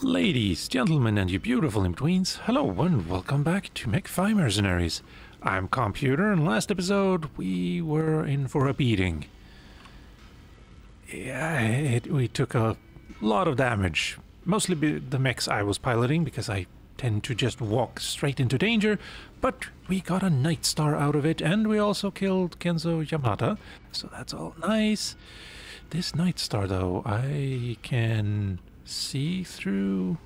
Ladies, gentlemen, and you beautiful in-betweens, hello and welcome back to Mech Mercenaries. I'm Calmputer, and last episode we were in for a beating. Yeah, we took a lot of damage, mostly the mechs I was piloting because I tend to just walk straight into danger, but we got a Nightstar out of it, and we also killed Kenzo Yamata, so that's all nice. This Nightstar though, I can see through.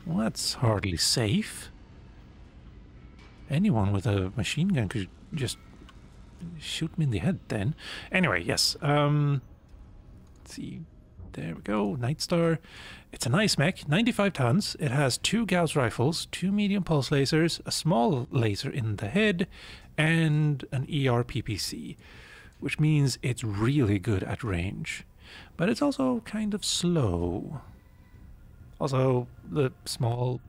Well, that's hardly safe. Anyone with a machine gun could just shoot me in the head then. Anyway, yes. Let's see. There we go. Nightstar. It's a nice mech, 95 tons. It has 2 Gauss rifles, 2 medium pulse lasers, a small laser in the head, and an ER-PPC, which means it's really good at range. But it's also kind of slow. Also, the small...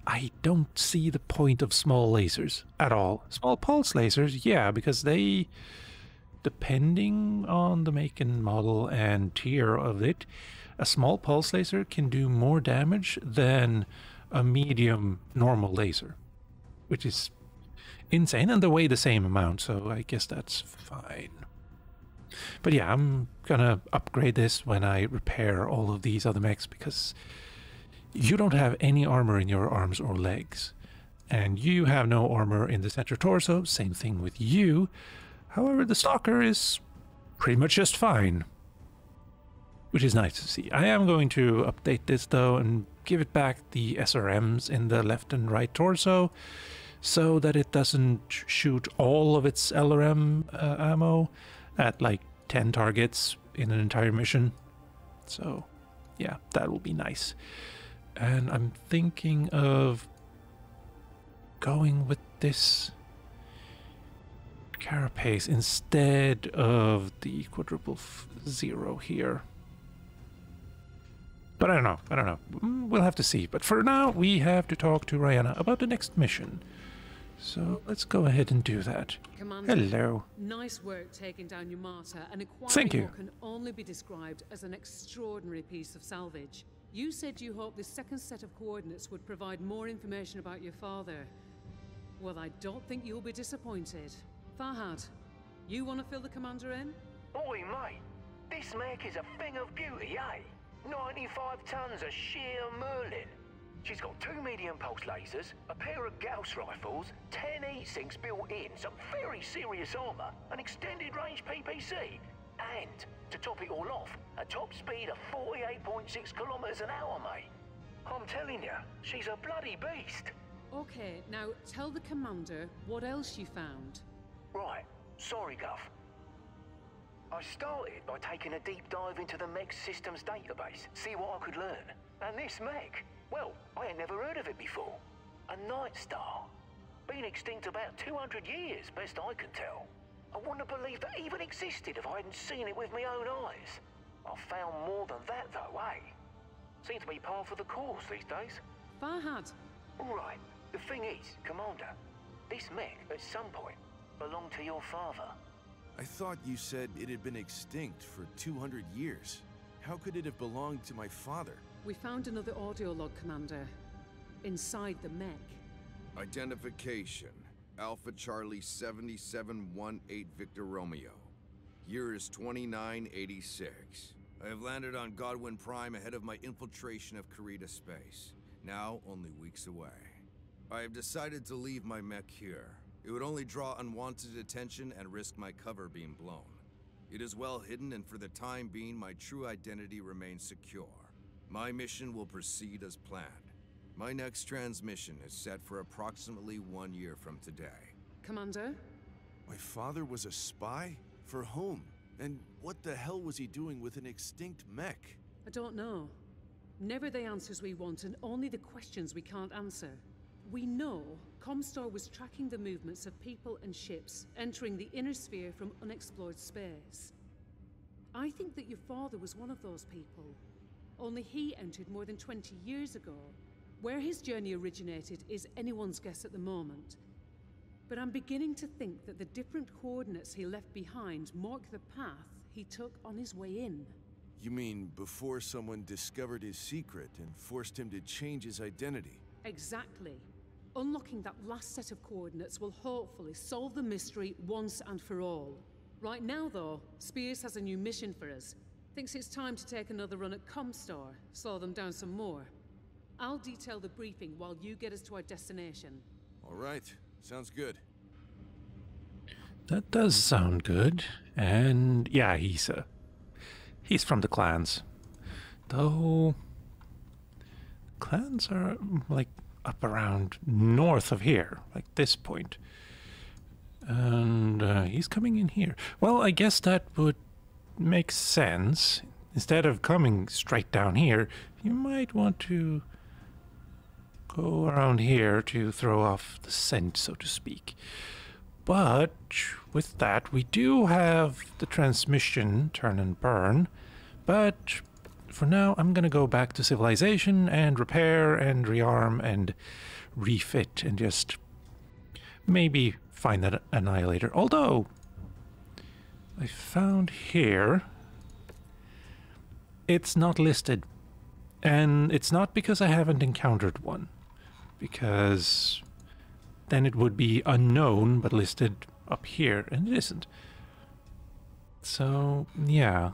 I don't see the point of small lasers at all. Small pulse lasers, yeah, because they... Depending on the make and model and tier of it, a small pulse laser can do more damage than a medium normal laser, which is insane, and they weigh the same amount, so I guess that's fine. But yeah, I'm gonna upgrade this when I repair all of these other mechs, because you don't have any armor in your arms or legs, and you have no armor in the center torso, same thing with you. However, the Stalker is pretty much just fine, which is nice to see. I am going to update this though and give it back the SRMs in the left and right torso so that it doesn't shoot all of its LRM ammo at like 10 targets in an entire mission. So yeah, that will be nice. And I'm thinking of going with this carapace instead of the quadruple 0 here. But I don't know. We'll have to see. But for now, we have to talk to Rihanna about the next mission. So let's go ahead and do that. Commander, hello. Nice work taking down Yamata, and acquiring what can only be described as an extraordinary piece of salvage. You said you hoped this second set of coordinates would provide more information about your father. Well, I don't think you'll be disappointed. Farhad, you want to fill the commander in? Oi, mate. This mech is a thing of beauty, eh? 95 tons of sheer Merlin. She's got 2 medium pulse lasers, a pair of Gauss rifles, 10 heat-sinks built in, some very serious armor, an extended range PPC, and, to top it all off, a top speed of 48.6 kilometers an hour, mate. I'm telling you, she's a bloody beast. Okay, now tell the commander what else you found. Right, sorry, Guff. I started by taking a deep dive into the Mech systems database, see what I could learn. And this Mech, well, I had never heard of it before. A Nightstar. Been extinct about 200 years, best I can tell. I wouldn't have believed that even existed if I hadn't seen it with my own eyes. I found more than that though, eh? Seems to be par for the course these days. Farhad. Right, the thing is, Commander, this Mech, at some point, belonged to your father. I thought you said it had been extinct for 200 years. How could it have belonged to my father? We found another audio log, Commander. Inside the mech. Identification. Alpha Charlie 7718 Victor Romeo. Year is 2986. I have landed on Godwin Prime ahead of my infiltration of Karita space. Now only weeks away. I have decided to leave my mech here. It would only draw unwanted attention and risk my cover being blown. It is well hidden, and for the time being, my true identity remains secure. My mission will proceed as planned. My next transmission is set for approximately 1 year from today. Commander? My father was a spy? For whom? And what the hell was he doing with an extinct mech? I don't know. Never the answers we want, and only the questions we can't answer. We know ComStar was tracking the movements of people and ships entering the inner sphere from unexplored space. I think that your father was one of those people. Only he entered more than 20 years ago. Where his journey originated is anyone's guess at the moment. But I'm beginning to think that the different coordinates he left behind mark the path he took on his way in. You mean before someone discovered his secret and forced him to change his identity? Exactly. Unlocking that last set of coordinates will hopefully solve the mystery once and for all. Right now, though, Spears has a new mission for us. Thinks it's time to take another run at ComStar, slow them down some more. I'll detail the briefing while you get us to our destination. All right, sounds good. That does sound good. And yeah, he's from the clans. Though clans are like up around north of here, like this point. And he's coming in here. Well, I guess that would make sense. Instead of coming straight down here, you might want to go around here to throw off the scent, so to speak. But with that, we do have the transmission turn and burn. But for now, I'm going to go back to civilization and repair and rearm and refit and just maybe find that annihilator. Although I found here it's not listed, and it's not because I haven't encountered one, because then it would be unknown but listed up here, and it isn't. So yeah,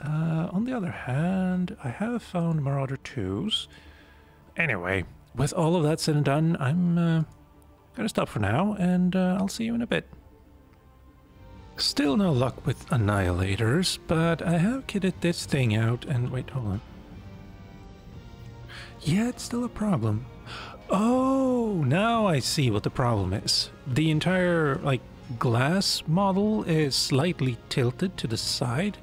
on the other hand, I have found Marauder 2s. Anyway, with all of that said and done, I'm gonna stop for now, and I'll see you in a bit. Still no luck with annihilators, but I have kitted this thing out, and wait, hold on. Yeah, it's still a problem. Oh, now I see what the problem is. The entire, like, glass model is slightly tilted to the side,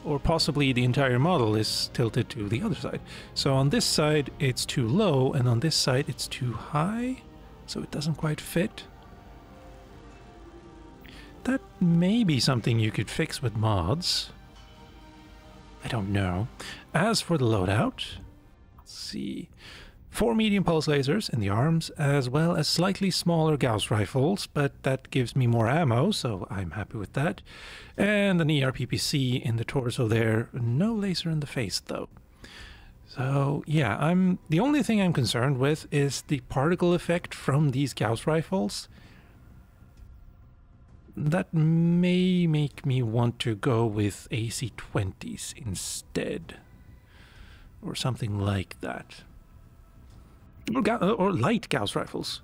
or possibly the entire model is tilted to the other side. So on this side it's too low, and on this side it's too high, so it doesn't quite fit. That may be something you could fix with mods. I don't know. As for the loadout, let's see. 4 medium pulse lasers in the arms, as well as slightly smaller Gauss rifles, but that gives me more ammo, so I'm happy with that. And an ERPPC in the torso there. No laser in the face, though. So, yeah, the only thing I'm concerned with is the particle effect from these Gauss rifles. That may make me want to go with AC-20s instead. Or something like that. Or light Gauss rifles.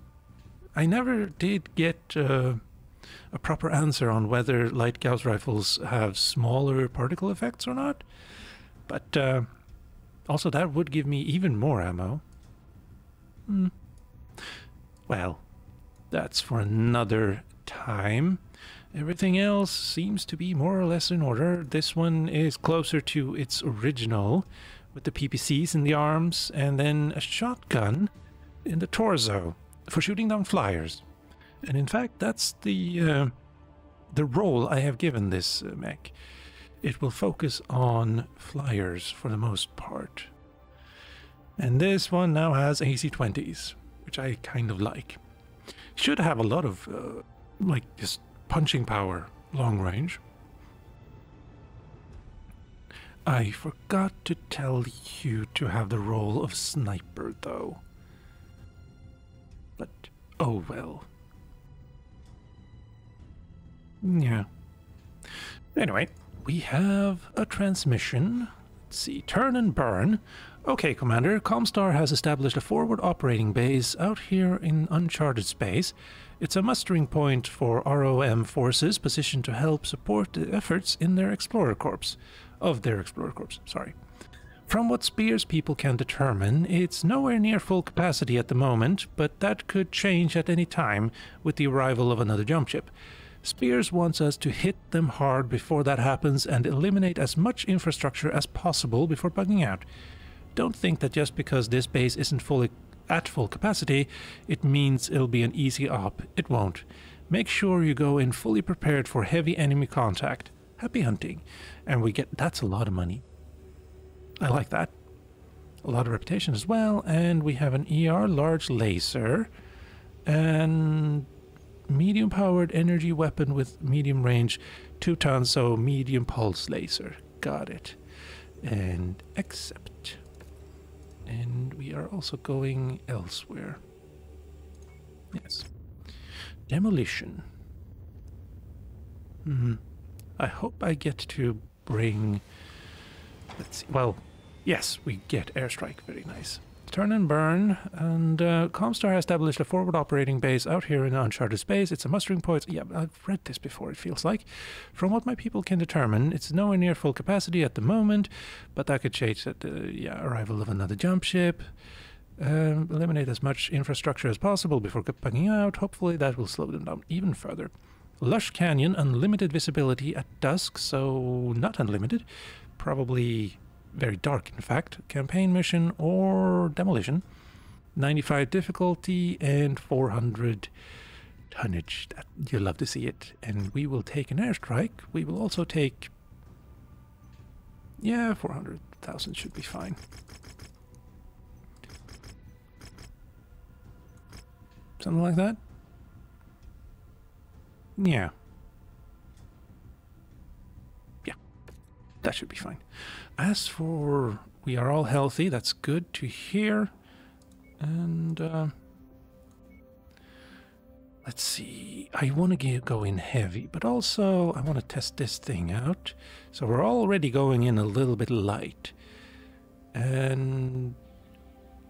I never did get a proper answer on whether light Gauss rifles have smaller particle effects or not. But also that would give me even more ammo. Well, that's for another time. Everything else seems to be more or less in order. This one is closer to its original, with the PPCs in the arms, and then a shotgun in the torso for shooting down flyers. And in fact, that's the role I have given this mech. It will focus on flyers for the most part. And this one now has AC-20s, which I kind of like. Should have a lot of, like, just punching power, long range. I forgot to tell you to have the role of sniper, though. But, oh well. Yeah. Anyway, we have a transmission. Let's see, turn and burn. Okay, Commander, ComStar has established a forward operating base out here in uncharted space. It's a mustering point for ROM forces positioned to help support the efforts in their Explorer Corps. Sorry. From what Spears people can determine, it's nowhere near full capacity at the moment, but that could change at any time with the arrival of another jump ship. Spears wants us to hit them hard before that happens and eliminate as much infrastructure as possible before bugging out. Don't think that just because this base isn't at full capacity, it means it'll be an easy op. It won't. Make sure you go in fully prepared for heavy enemy contact. Happy hunting. And that's a lot of money. I like that. A lot of reputation as well. And we have an ER large laser and medium powered energy weapon with medium range, 2 tons, so medium pulse laser. Got it. And accept. And we are also going elsewhere. Yes. Demolition. I hope I get to bring... Let's see. Well, yes, we get airstrike. Very nice. Turn and burn. And ComStar has established a forward operating base out here in uncharted space. It's a mustering point. Yeah, I've read this before, it feels like. From what my people can determine, it's nowhere near full capacity at the moment, but that could change at the arrival of another jump ship. Eliminate as much infrastructure as possible before bugging out. Hopefully that will slow them down even further. Lush Canyon, unlimited visibility at dusk, so not unlimited. Probably very dark, in fact. Campaign mission or demolition. 95 difficulty and 400 tonnage. You'll love to see it. And we will take an airstrike. We will also take... Yeah, 400,000 should be fine. Something like that? Yeah. Yeah. That should be fine. As for... We are all healthy. That's good to hear. And... let's see. I want to go in heavy, but also I want to test this thing out. So we're already going in a little bit light. And...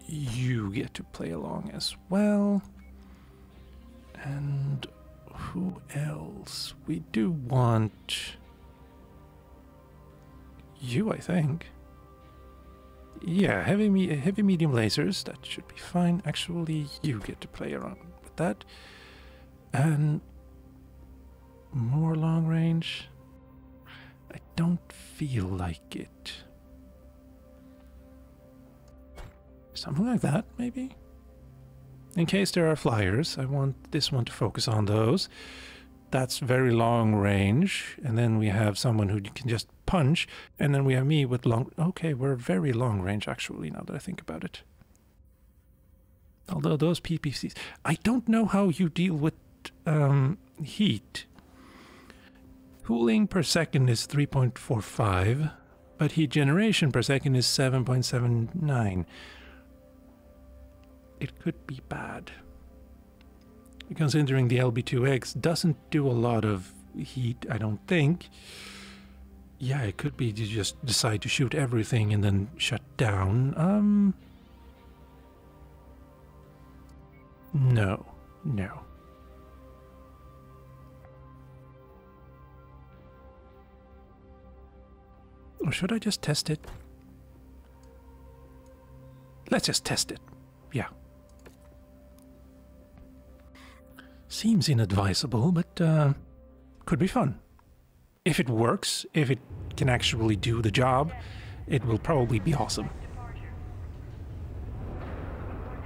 you get to play along as well. And who else? We do want you, I think. Yeah, heavy medium lasers, that should be fine. Actually, you get to play around with that. And more long range. I don't feel like it. Something like that, maybe? In case there are flyers, I want this one to focus on those. That's very long range. And then we have someone who can just punch. And then we have me with long... Okay, we're very long range, actually, now that I think about it. Although those PPCs... I don't know how you deal with heat. Cooling per second is 3.45, but heat generation per second is 7.79. It could be bad. Considering the LB2X doesn't do a lot of heat, I don't think. Yeah, it could be you just decide to shoot everything and then shut down. No. Or should I just test it? Let's just test it. Yeah. Seems inadvisable, but could be fun. If it works, if it can actually do the job, it will probably be awesome.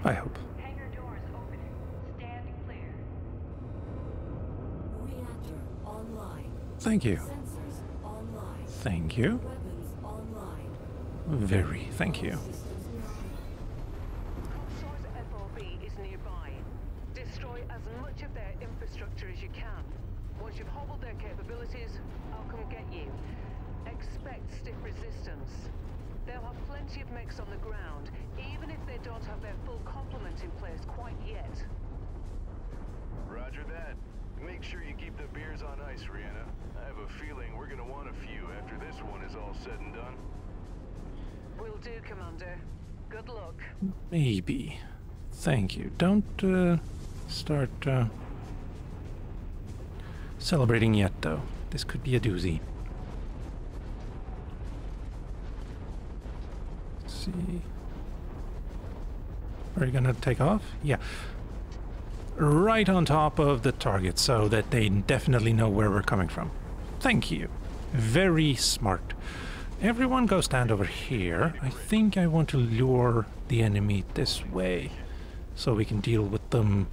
I hope. Hangar doors opening. Stand clear. Reactor online. Thank you. Sensors online. Thank you. Weapons online. Very thank you. ComStar's FOB is nearby. Destroy as much of their infrastructure as you can. Once you've hobbled their capabilities, I'll come get you. Expect stiff resistance. They'll have plenty of mechs on the ground, even if they don't have their full complement in place quite yet. Roger that. Make sure you keep the beers on ice, Rihanna. I have a feeling we're gonna want a few after this one is all said and done. Will do, Commander. Good luck. Maybe. Thank you. Don't start celebrating yet, though. This could be a doozy. Let's see. Are you gonna take off? Yeah. Right on top of the target so that they definitely know where we're coming from. Thank you. Very smart. Everyone go stand over here. I think I want to lure the enemy this way so we can deal with them.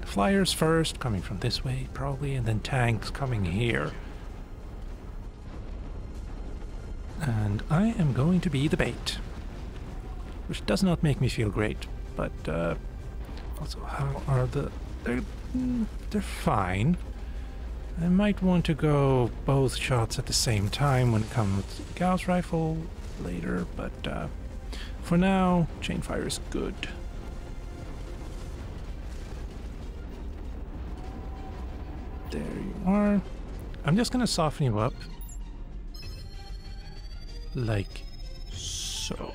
Flyers first, coming from this way probably, and then tanks coming here. And I am going to be the bait, which does not make me feel great, but also how are they're fine. I might want to go both shots at the same time when it comes to the Gauss rifle later, but for now, chain fire is good. There you are. I'm just gonna soften you up. Like so.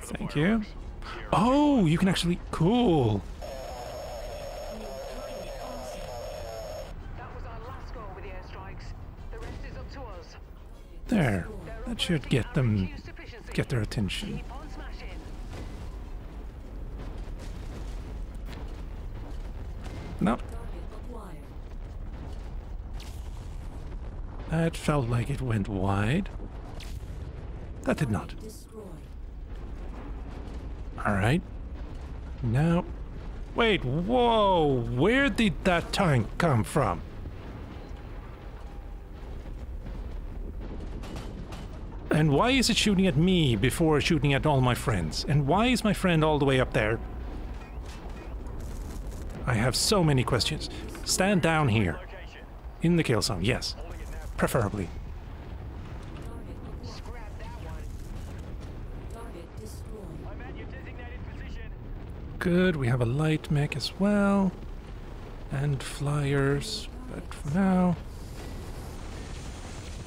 Thank you. Oh, you can actually... Cool. That was our last go with the airstrikes. The rest is up to us. There. That should get them... get their attention. Keep on smashing. No. That felt like it went wide. That did not. Alright. Now... Wait, whoa! Where did that tank come from? And why is it shooting at me before shooting at all my friends? And why is my friend all the way up there? I have so many questions. Stand down here. In the kill zone, yes. Preferably. Good, we have a light mech as well. And flyers, but for now...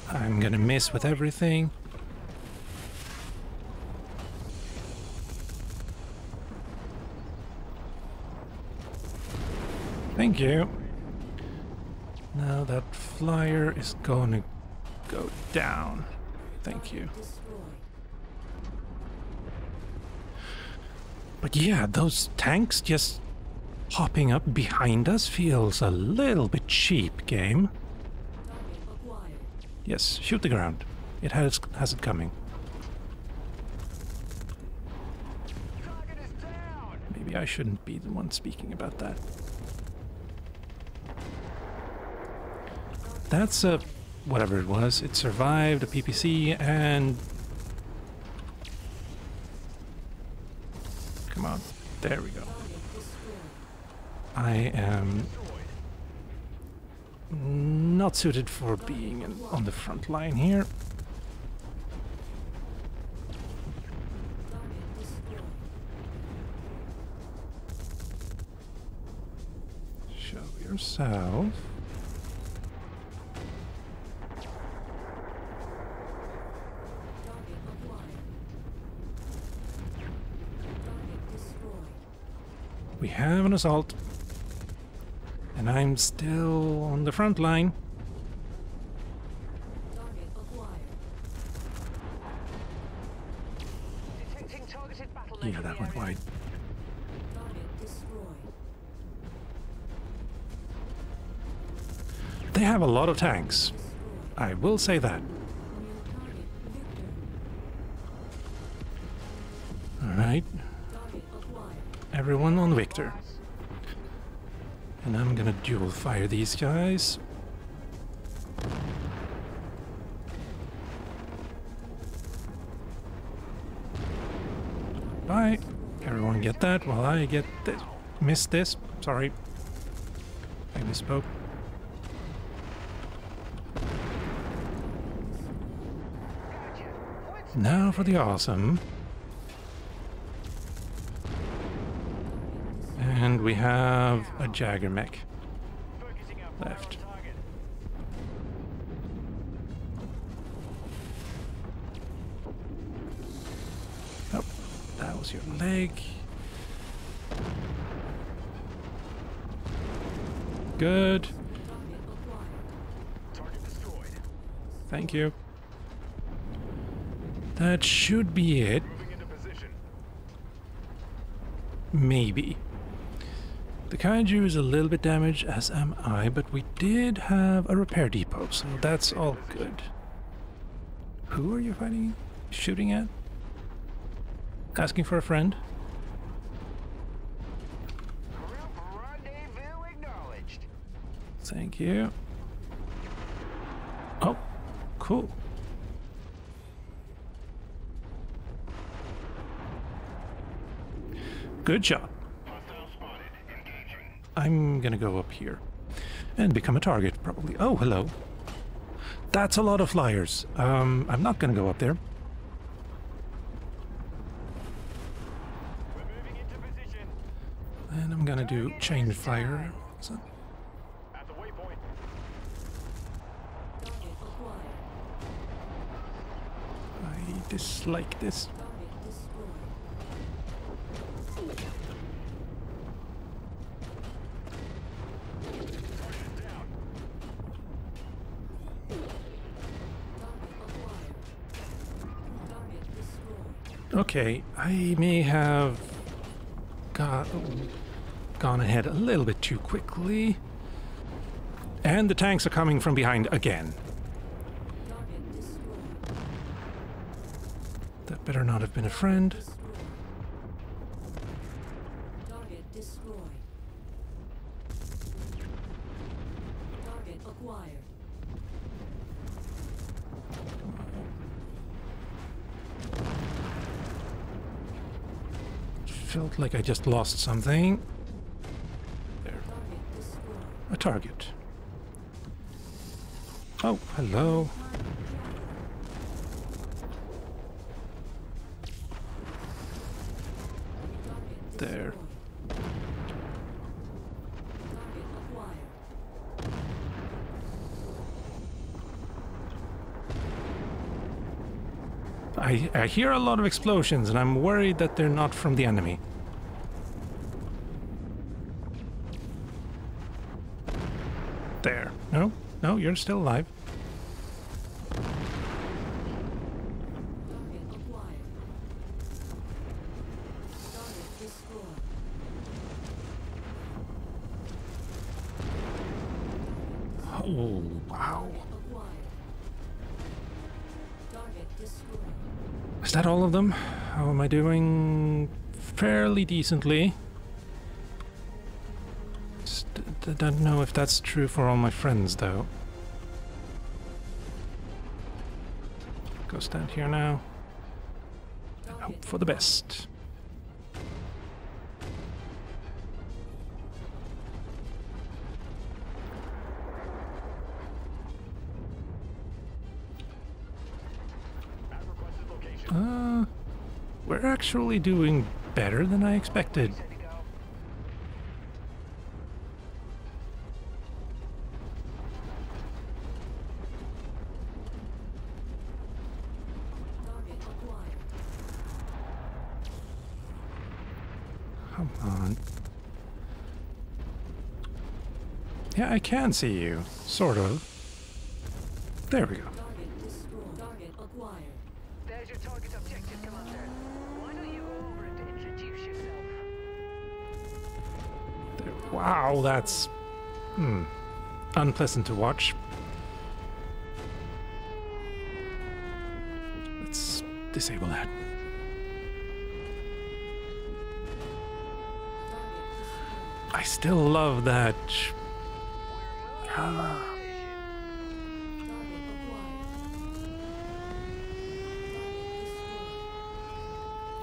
I'm gonna miss with everything. Thank you. Now that flyer is gonna go down. Thank you. But yeah, those tanks just hopping up behind us feels a little bit cheap, game. Yes, shoot the ground. It has it coming. Maybe I shouldn't be the one speaking about that. That's a... whatever it was. It survived a PPC and... Come on. There we go. I am... not suited for being on the front line here. Show yourself. We have an assault. And I'm still on the front line. Yeah, that went wide. They have a lot of tanks. I will say that. Alright. Everyone on Victor. And I'm gonna dual fire these guys. Bye. Everyone get that while I get this. Missed this. Sorry. I misspoke. Now for the awesome. And we have a Jagger mech left. Oh, that was your leg. Good. Thank you. That should be it. Maybe. The Kaiju is a little bit damaged, as am I, but we did have a repair depot, so that's all good. Who are you fighting? Shooting at? Asking for a friend? Thank you. Oh, cool. Good job. I'm gonna go up here. And become a target, probably. Oh, hello. That's a lot of flyers. I'm not gonna go up there. And I'm gonna do chain fire. So. At the waypoint. I dislike this. Okay, I may have gone ahead a little bit too quickly. And the tanks are coming from behind again. That better not have been a friend. Target destroyed. Target acquired. Felt like I just lost something. There. A target. Oh, hello. There. I hear a lot of explosions, and I'm worried that they're not from the enemy. There. No, no, you're still alive. Oh, wow. Is that all of them? How am I doing? Fairly decently. Don't know if that's true for all my friends, though. Go stand here now. And hope for the best. We're actually doing better than I expected. Come on. Yeah, I can see you. Sort of. There we go. There's your target objective, Commander. Why don't you go over and introduce yourself? There. Wow, that's unpleasant to watch. Let's disable that. I still love that.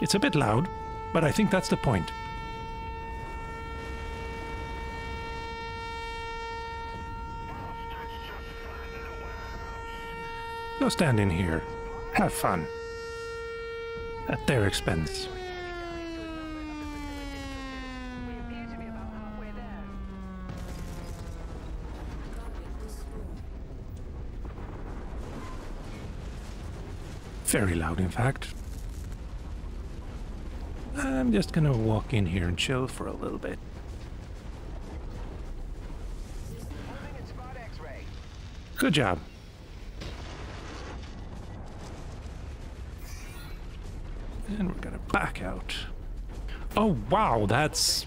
It's a bit loud, but I think that's the point. Go stand in here. Have fun. At their expense. Very loud, in fact. I'm just gonna walk in here and chill for a little bit. Good job. And we're gonna back out. Oh wow, that's...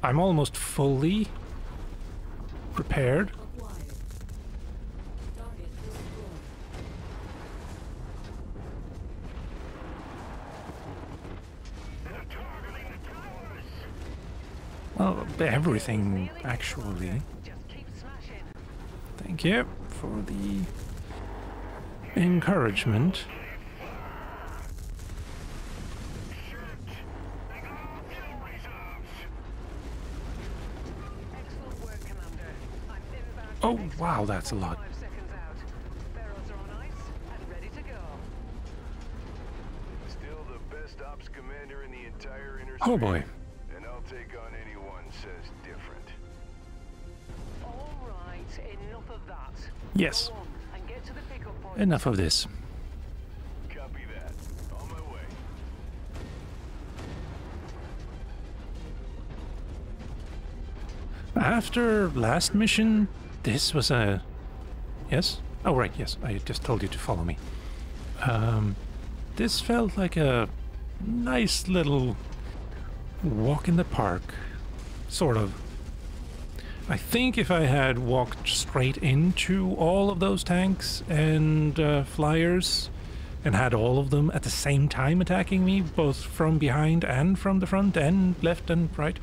I'm almost fully prepared. Well, everything, actually. Thank you for the encouragement. Oh, wow, that's a lot. 5 seconds out. Barrels are on ice and ready to go. Still the best ops commander in the entire inner Oh sphere. boy. And I'll take on anyone says different. All right, enough of that. Yes. Go on and get to the pickup point. Enough of this. Copy that. On my way. After last mission, this was a... Yes? Oh, right, yes. I just told you to follow me. This felt like a nice little walk in the park. Sort of. I think if I had walked straight into all of those tanks and flyers and had all of them at the same time attacking me, both from behind and from the front and left and right,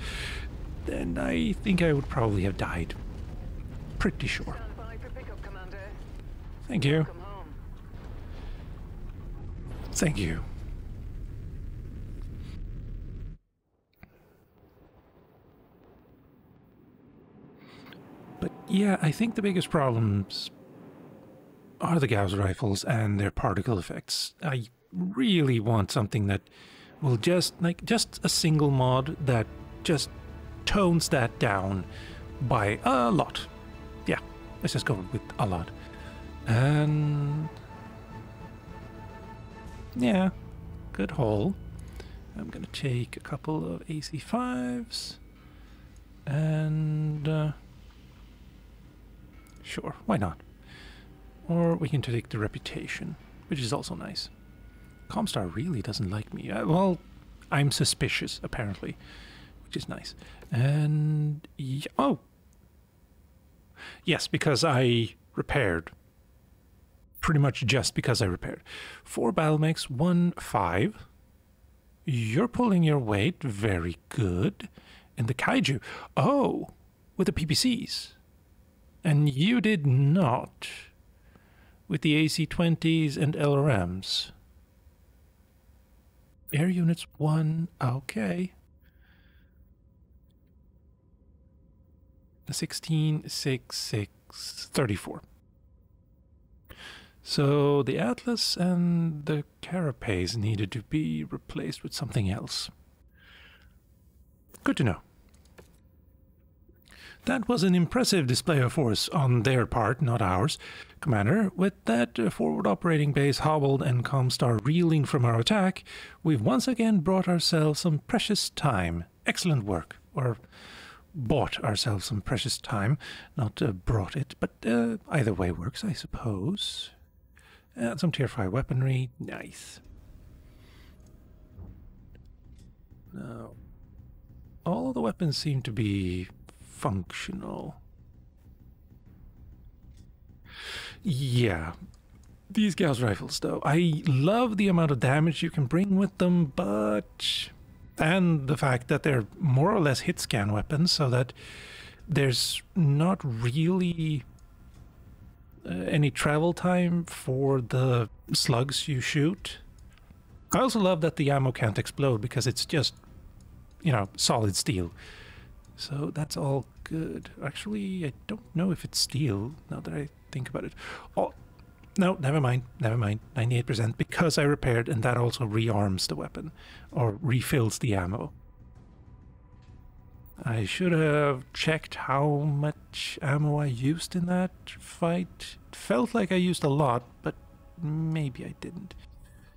then I think I would probably have died. Pretty sure. Stand by for pickup, Commander. Thank you. Come home. Thank you. But yeah, I think the biggest problems are the Gauss rifles and their particle effects. I really want something that will just a single mod that just tones that down by a lot. Yeah, let's just go with a lot. And yeah, good haul. I'm gonna take a couple of AC5s and sure, why not? Or we can take the reputation, which is also nice. ComStar really doesn't like me. Well, I'm suspicious, apparently, which is nice. And oh, yes, because I repaired. Pretty much just because I repaired. 4 battle mechs, 1 5. You're pulling your weight, very good. And the kaiju, oh, with the PPCs. And you did not with the AC-20s and LRMs. Air units 1, okay. The 16, 6, 6, 34. So the Atlas and the Carapace needed to be replaced with something else. Good to know. That was an impressive display of force on their part, not ours, Commander. With that forward operating base hobbled and ComStar reeling from our attack, we've once again brought ourselves some precious time. Excellent work. Or bought ourselves some precious time. Not brought it, but either way works, I suppose. And some tier 5 weaponry. Nice. Now, all of the weapons seem to be functional. Yeah. These Gauss rifles, though. I love the amount of damage you can bring with them, but... And the fact that they're more or less hit scan weapons, so that there's not really any travel time for the slugs you shoot. I also love that the ammo can't explode because it's just, you know, solid steel. So that's all good. Actually, I don't know if it's steel, now that I think about it. Oh, no, never mind, 98%, because I repaired, and that also rearms the weapon, or refills the ammo. I should have checked how much ammo I used in that fight. It felt like I used a lot, but maybe I didn't.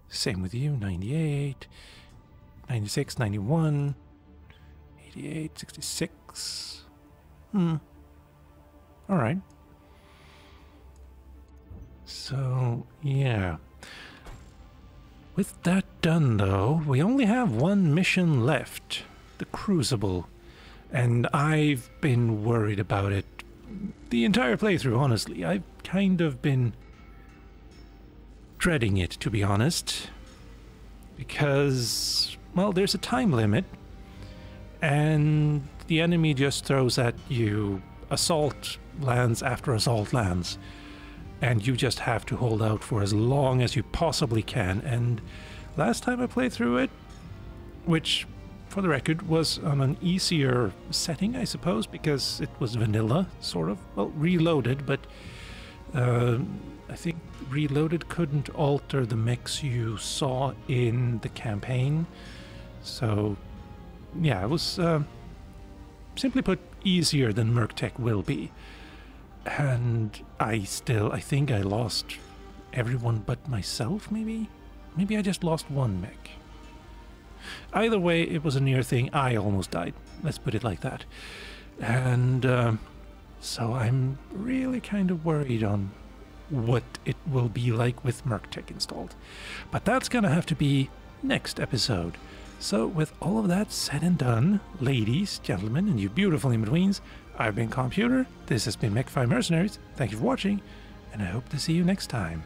Same with you, 98, 96, 91, 88, 66. Alright. So, yeah. With that done, though, we only have one mission left. The Crucible. And I've been worried about it the entire playthrough, honestly. I've kind of been dreading it, to be honest. Because, well, there's a time limit. And the enemy just throws at you assault lands after assault lands. And you just have to hold out for as long as you possibly can. And last time I played through it, which for the record, was on an easier setting, I suppose, because it was vanilla, sort of. Well, reloaded, but I think reloaded couldn't alter the mechs you saw in the campaign. So, yeah, it was, simply put, easier than MercTech will be. And I think I lost everyone but myself, maybe? Maybe I just lost one mech. Either way, it was a near thing. I almost died. Let's put it like that. And so I'm really kind of worried on what it will be like with MercTech installed. But that's gonna have to be next episode. So with all of that said and done, ladies, gentlemen, and you beautiful in-betweens, I've been Computer, this has been Mech 5 Mercenaries, thank you for watching, and I hope to see you next time.